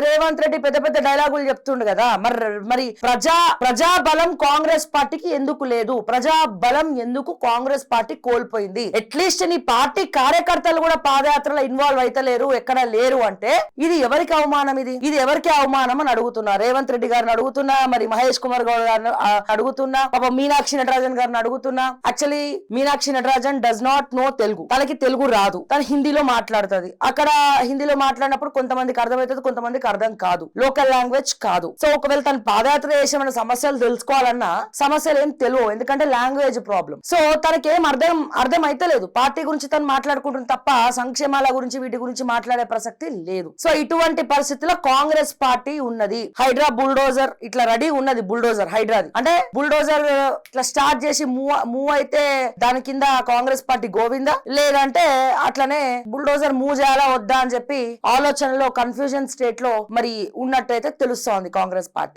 రేవంత్ రెడ్డి పెద్ద పెద్ద డైలాగులు చెప్తుండు కదా, మరి ప్రజా బలం కాంగ్రెస్ పార్టీకి ఎందుకు లేదు? ప్రజా బలం ఎందుకు కాంగ్రెస్ పార్టీ కోల్పోయింది? అట్లీస్ట్ నీ పార్టీ కార్యకర్తలు కూడా పాదయాత్రలో ఇన్వాల్వ్ అయితలేరు, ఎక్కడ లేరు అంటే ఇది ఎవరికి అవమానం? ఇది ఎవరికి అవమానం అని అడుగుతున్నా. రేవంత్ రెడ్డి గారిని అడుగుతున్నా, మరి మహేష్ కుమార్ గౌడ్ గారిని అడుగుతున్నా, పాప మీనాక్షి నటరాజన్ గారిని అడుగుతున్నా. Actually Meenakshi Natarajan does not know Telugu, తనకి తెలుగు రాదు, తను హిందీలో మాట్లాడుతుంది. అక్కడ హిందీలో మాట్లాడినప్పుడు కొంతమందికి అర్థమవుతుంది, కొంతమందికి అర్థం కాదు, లోకల్ లాంగ్వేజ్ కాదు. సో ఒకవేళ తను పాదయాత్ర చేసేమైనా సమస్యలు తెలుసుకోవాలన్నా సమస్యలు ఏం తెలియవు, ఎందుకంటే లాంగ్వేజ్ ప్రాబ్లం. సో తనకేం అర్థం అయితే లేదు. పార్టీ గురించి తను మాట్లాడుకుంటుంది తప్ప సంక్షేమాల గురించి వీటి గురించి మాట్లాడే ప్రసక్తి లేదు. సో ఇటువంటి పరిస్థితుల్లో కాంగ్రెస్ పార్టీ ఉన్నది. హైడ్రా బుల్డోజర్ ఇట్లా రెడీ ఉన్నది. బుల్డోజర్ హైడ్రాది అంటే బుల్డోజర్ ఇట్లా స్టార్ట్ చేసి మూవ్ అయితే దాని కింద కాంగ్రెస్ పార్టీ గోవిందా, లేదంటే అట్లనే బుల్డోజర్ మూవ్ చేయాలా వద్దా అని చెప్పి ఆలోచనలో కన్ఫ్యూజన్ స్టేట్ లో మరి ఉన్నట్టయితే తెలుస్తోంది కాంగ్రెస్ పార్టీ.